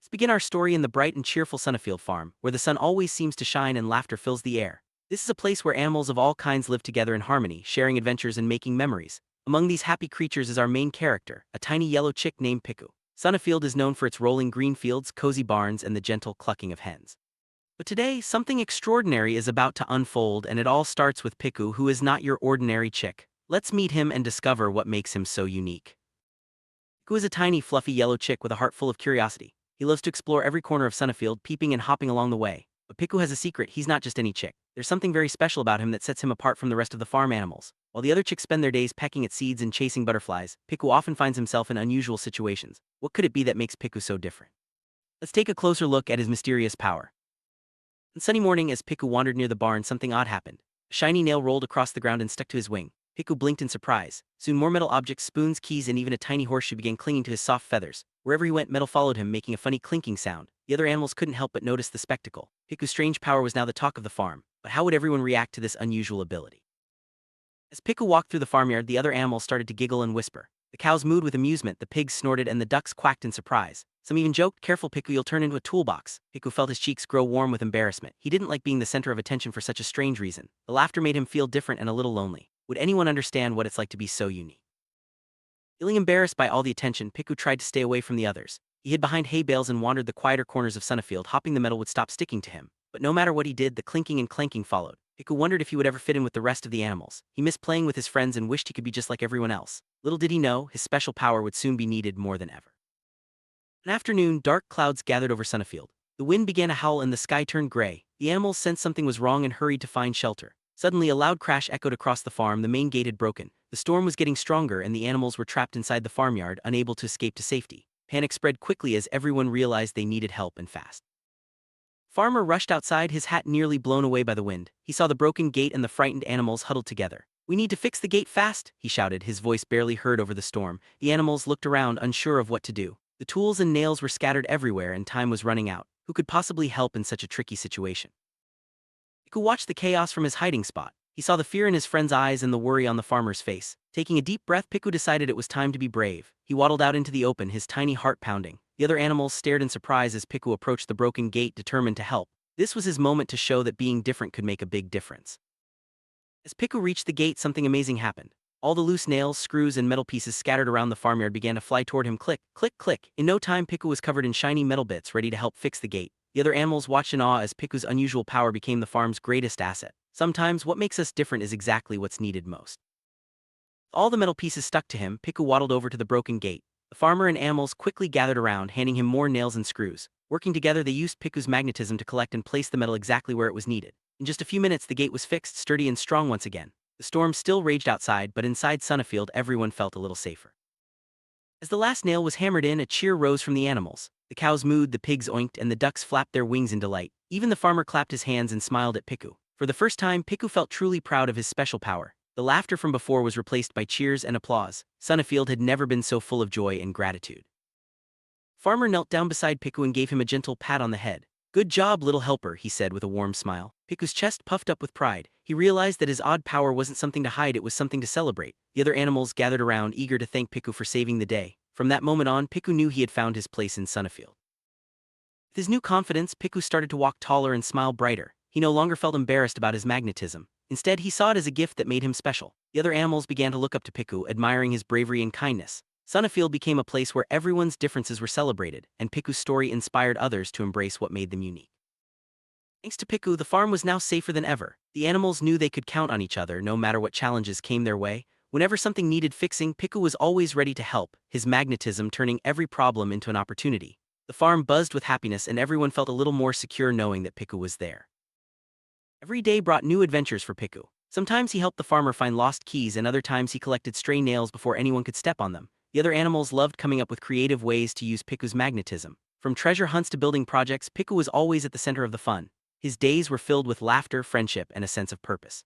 Let's begin our story in the bright and cheerful Sunnyfield farm, where the sun always seems to shine and laughter fills the air. This is a place where animals of all kinds live together in harmony, sharing adventures and making memories. Among these happy creatures is our main character, a tiny yellow chick named Piku. Sunnyfield is known for its rolling green fields, cozy barns, and the gentle clucking of hens. But today, something extraordinary is about to unfold, and it all starts with Piku, who is not your ordinary chick. Let's meet him and discover what makes him so unique. Piku is a tiny, fluffy yellow chick with a heart full of curiosity. He loves to explore every corner of Sunnyfield, peeping and hopping along the way. But Piku has a secret: he's not just any chick. There's something very special about him that sets him apart from the rest of the farm animals. While the other chicks spend their days pecking at seeds and chasing butterflies, Piku often finds himself in unusual situations. What could it be that makes Piku so different? Let's take a closer look at his mysterious power. One sunny morning, as Piku wandered near the barn, something odd happened. A shiny nail rolled across the ground and stuck to his wing. Piku blinked in surprise. Soon more metal objects, spoons, keys, and even a tiny horseshoe began clinging to his soft feathers. Wherever he went, metal followed him, making a funny clinking sound. The other animals couldn't help but notice the spectacle. Piku's strange power was now the talk of the farm. But how would everyone react to this unusual ability? As Piku walked through the farmyard, the other animals started to giggle and whisper. The cows mooed with amusement, the pigs snorted, and the ducks quacked in surprise. Some even joked, "Careful, Piku, you'll turn into a toolbox." Piku felt his cheeks grow warm with embarrassment. He didn't like being the center of attention for such a strange reason. The laughter made him feel different and a little lonely. Would anyone understand what it's like to be so unique? Feeling embarrassed by all the attention, Piku tried to stay away from the others. He hid behind hay bales and wandered the quieter corners of Sunnyfield, hoping the metal would stop sticking to him. But no matter what he did, the clinking and clanking followed. Piku wondered if he would ever fit in with the rest of the animals. He missed playing with his friends and wished he could be just like everyone else. Little did he know, his special power would soon be needed more than ever. One afternoon, dark clouds gathered over Sunnyfield. The wind began to howl and the sky turned gray. The animals sensed something was wrong and hurried to find shelter. Suddenly, a loud crash echoed across the farm. The main gate had broken. The storm was getting stronger and the animals were trapped inside the farmyard, unable to escape to safety. Panic spread quickly as everyone realized they needed help, and fast. Farmer rushed outside, his hat nearly blown away by the wind. He saw the broken gate and the frightened animals huddled together. "We need to fix the gate fast," he shouted, his voice barely heard over the storm. The animals looked around, unsure of what to do. The tools and nails were scattered everywhere and time was running out. Who could possibly help in such a tricky situation? Piku watched the chaos from his hiding spot. He saw the fear in his friend's eyes and the worry on the farmer's face. Taking a deep breath, Piku decided it was time to be brave. He waddled out into the open, his tiny heart pounding. The other animals stared in surprise as Piku approached the broken gate, determined to help. This was his moment to show that being different could make a big difference. As Piku reached the gate, something amazing happened. All the loose nails, screws, and metal pieces scattered around the farmyard began to fly toward him. Click, click, click. In no time, Piku was covered in shiny metal bits, ready to help fix the gate. The other animals watched in awe as Piku's unusual power became the farm's greatest asset. Sometimes, what makes us different is exactly what's needed most. With all the metal pieces stuck to him, Piku waddled over to the broken gate. The farmer and animals quickly gathered around, handing him more nails and screws. Working together, they used Piku's magnetism to collect and place the metal exactly where it was needed. In just a few minutes, the gate was fixed, sturdy and strong once again. The storm still raged outside, but inside Sunnyfield, everyone felt a little safer. As the last nail was hammered in, a cheer rose from the animals. The cows mooed, the pigs oinked, and the ducks flapped their wings in delight. Even the farmer clapped his hands and smiled at Piku. For the first time, Piku felt truly proud of his special power. The laughter from before was replaced by cheers and applause. Sunnyfield had never been so full of joy and gratitude. Farmer knelt down beside Piku and gave him a gentle pat on the head. "Good job, little helper," he said with a warm smile. Piku's chest puffed up with pride. He realized that his odd power wasn't something to hide, it was something to celebrate. The other animals gathered around, eager to thank Piku for saving the day. From that moment on, Piku knew he had found his place in Sunnyfield. With his new confidence, Piku started to walk taller and smile brighter. He no longer felt embarrassed about his magnetism. Instead, he saw it as a gift that made him special. The other animals began to look up to Piku, admiring his bravery and kindness. Sunnyfield became a place where everyone's differences were celebrated, and Piku's story inspired others to embrace what made them unique. Thanks to Piku, the farm was now safer than ever. The animals knew they could count on each other no matter what challenges came their way. Whenever something needed fixing, Piku was always ready to help, his magnetism turning every problem into an opportunity. The farm buzzed with happiness and everyone felt a little more secure knowing that Piku was there. Every day brought new adventures for Piku. Sometimes he helped the farmer find lost keys and other times he collected stray nails before anyone could step on them. The other animals loved coming up with creative ways to use Piku's magnetism. From treasure hunts to building projects, Piku was always at the center of the fun. His days were filled with laughter, friendship, and a sense of purpose.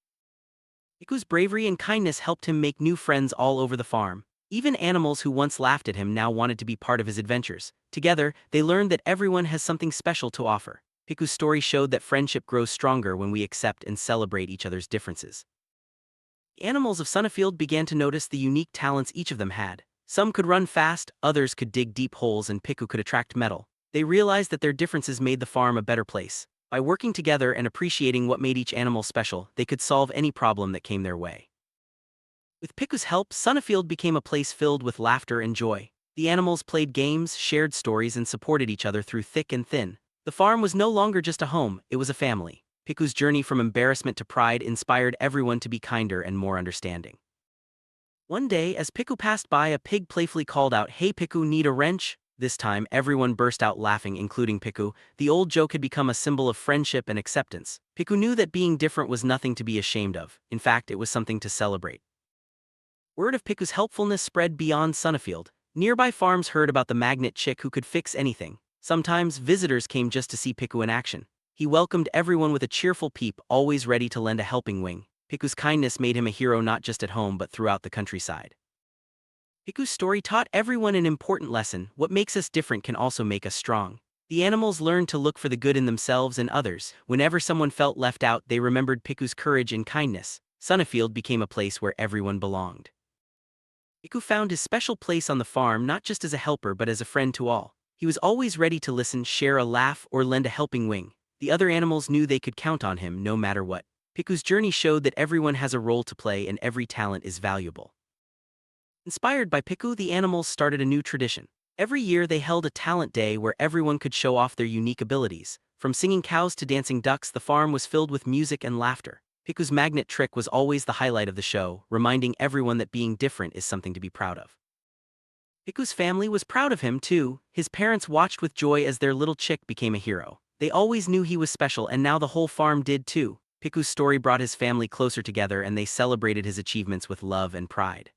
Piku's bravery and kindness helped him make new friends all over the farm. Even animals who once laughed at him now wanted to be part of his adventures. Together, they learned that everyone has something special to offer. Piku's story showed that friendship grows stronger when we accept and celebrate each other's differences. The animals of Sunnyfield began to notice the unique talents each of them had. Some could run fast, others could dig deep holes, and Piku could attract metal. They realized that their differences made the farm a better place. By working together and appreciating what made each animal special, they could solve any problem that came their way. With Piku's help, Sunnyfield became a place filled with laughter and joy. The animals played games, shared stories, and supported each other through thick and thin. The farm was no longer just a home, it was a family. Piku's journey from embarrassment to pride inspired everyone to be kinder and more understanding. One day, as Piku passed by, a pig playfully called out, "Hey Piku, need a wrench?" This time, everyone burst out laughing, including Piku. The old joke had become a symbol of friendship and acceptance. Piku knew that being different was nothing to be ashamed of. In fact, it was something to celebrate. Word of Piku's helpfulness spread beyond Sunnyfield. Nearby farms heard about the magnet chick who could fix anything. Sometimes, visitors came just to see Piku in action. He welcomed everyone with a cheerful peep, always ready to lend a helping wing. Piku's kindness made him a hero not just at home but throughout the countryside. Piku's story taught everyone an important lesson: what makes us different can also make us strong. The animals learned to look for the good in themselves and others. Whenever someone felt left out, they remembered Piku's courage and kindness. Sunnyfield became a place where everyone belonged. Piku found his special place on the farm not just as a helper but as a friend to all. He was always ready to listen, share a laugh, or lend a helping wing. The other animals knew they could count on him no matter what. Piku's journey showed that everyone has a role to play and every talent is valuable. Inspired by Piku, the animals started a new tradition. Every year they held a talent day where everyone could show off their unique abilities. From singing cows to dancing ducks, the farm was filled with music and laughter. Piku's magnet trick was always the highlight of the show, reminding everyone that being different is something to be proud of. Piku's family was proud of him too. His parents watched with joy as their little chick became a hero. They always knew he was special, and now the whole farm did too. Piku's story brought his family closer together and they celebrated his achievements with love and pride.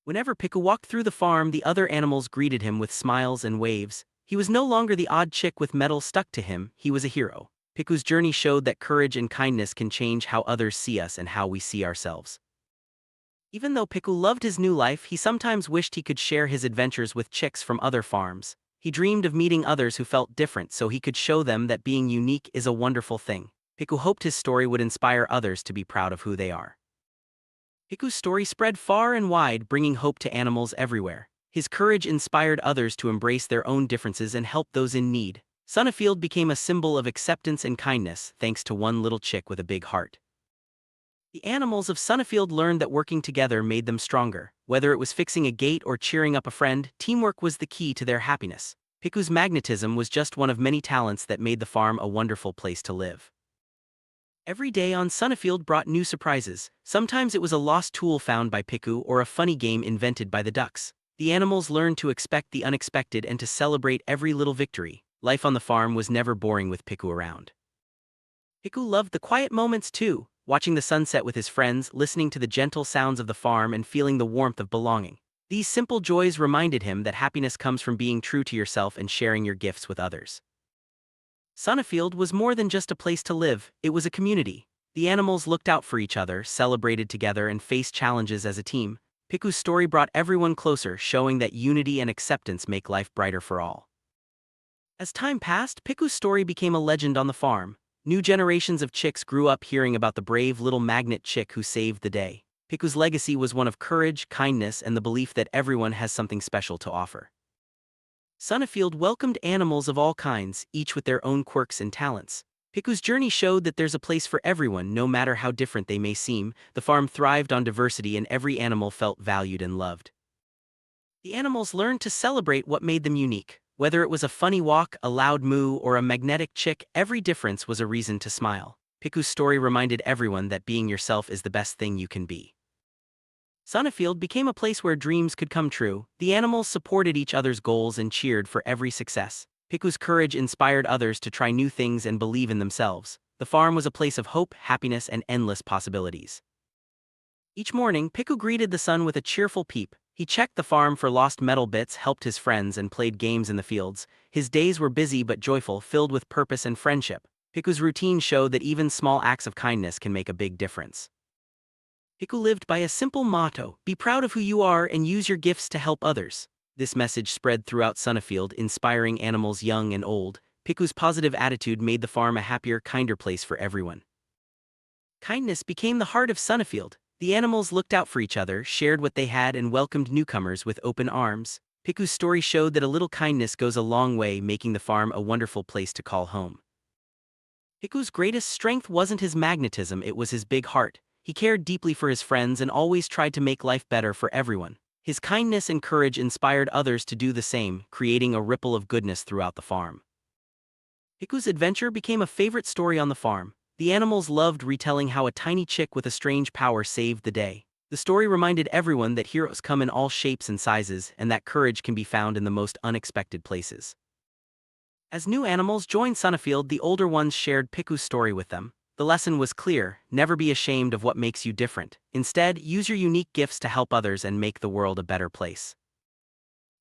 Whenever Piku walked through the farm, the other animals greeted him with smiles and waves. He was no longer the odd chick with metal stuck to him, he was a hero. Piku's journey showed that courage and kindness can change how others see us and how we see ourselves. Even though Piku loved his new life, he sometimes wished he could share his adventures with chicks from other farms. He dreamed of meeting others who felt different so he could show them that being unique is a wonderful thing. Piku hoped his story would inspire others to be proud of who they are. Piku's story spread far and wide, bringing hope to animals everywhere. His courage inspired others to embrace their own differences and help those in need. Sunnyfield became a symbol of acceptance and kindness thanks to one little chick with a big heart. The animals of Sunnyfield learned that working together made them stronger. Whether it was fixing a gate or cheering up a friend, teamwork was the key to their happiness. Piku's magnetism was just one of many talents that made the farm a wonderful place to live. Every day on Sunnyfield brought new surprises. Sometimes it was a lost tool found by Piku or a funny game invented by the ducks. The animals learned to expect the unexpected and to celebrate every little victory. Life on the farm was never boring with Piku around. Piku loved the quiet moments too, watching the sunset with his friends, listening to the gentle sounds of the farm and feeling the warmth of belonging. These simple joys reminded him that happiness comes from being true to yourself and sharing your gifts with others. Sunnyfield was more than just a place to live, it was a community. The animals looked out for each other, celebrated together, and faced challenges as a team. Piku's story brought everyone closer, showing that unity and acceptance make life brighter for all. As time passed, Piku's story became a legend on the farm. New generations of chicks grew up hearing about the brave little magnet chick who saved the day. Piku's legacy was one of courage, kindness, and the belief that everyone has something special to offer. Sunnyfield welcomed animals of all kinds, each with their own quirks and talents. Piku's journey showed that there's a place for everyone, no matter how different they may seem. The farm thrived on diversity and every animal felt valued and loved. The animals learned to celebrate what made them unique. Whether it was a funny walk, a loud moo, or a magnetic chick, every difference was a reason to smile. Piku's story reminded everyone that being yourself is the best thing you can be. Sunnyfield became a place where dreams could come true. The animals supported each other's goals and cheered for every success. Piku's courage inspired others to try new things and believe in themselves. The farm was a place of hope, happiness, and endless possibilities. Each morning, Piku greeted the sun with a cheerful peep. He checked the farm for lost metal bits, helped his friends, and played games in the fields. His days were busy but joyful, filled with purpose and friendship. Piku's routine showed that even small acts of kindness can make a big difference. Piku lived by a simple motto: be proud of who you are and use your gifts to help others. This message spread throughout Sunnyfield, inspiring animals young and old. Piku's positive attitude made the farm a happier, kinder place for everyone. Kindness became the heart of Sunnyfield. The animals looked out for each other, shared what they had, and welcomed newcomers with open arms. Piku's story showed that a little kindness goes a long way, making the farm a wonderful place to call home. Piku's greatest strength wasn't his magnetism, it was his big heart. He cared deeply for his friends and always tried to make life better for everyone. His kindness and courage inspired others to do the same, creating a ripple of goodness throughout the farm. Piku's adventure became a favorite story on the farm. The animals loved retelling how a tiny chick with a strange power saved the day. The story reminded everyone that heroes come in all shapes and sizes, and that courage can be found in the most unexpected places. As new animals joined Sunnyfield, the older ones shared Piku's story with them. The lesson was clear: never be ashamed of what makes you different. Instead, use your unique gifts to help others and make the world a better place.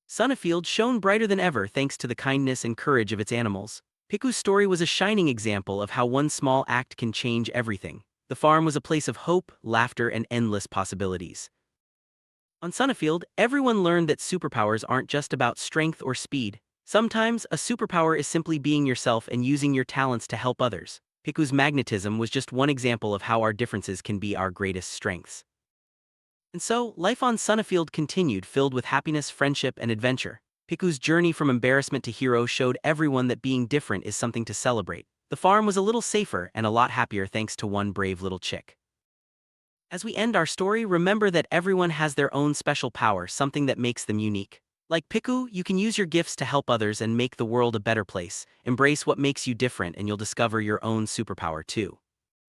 Sunnyfield shone brighter than ever thanks to the kindness and courage of its animals. Piku's story was a shining example of how one small act can change everything. The farm was a place of hope, laughter, and endless possibilities. On Sunnyfield, everyone learned that superpowers aren't just about strength or speed. Sometimes, a superpower is simply being yourself and using your talents to help others. Piku's magnetism was just one example of how our differences can be our greatest strengths. And so, life on Sunnyfield continued, filled with happiness, friendship, and adventure. Piku's journey from embarrassment to hero showed everyone that being different is something to celebrate. The farm was a little safer and a lot happier thanks to one brave little chick. As we end our story, remember that everyone has their own special power, something that makes them unique. Like Piku, you can use your gifts to help others and make the world a better place. Embrace what makes you different and you'll discover your own superpower too.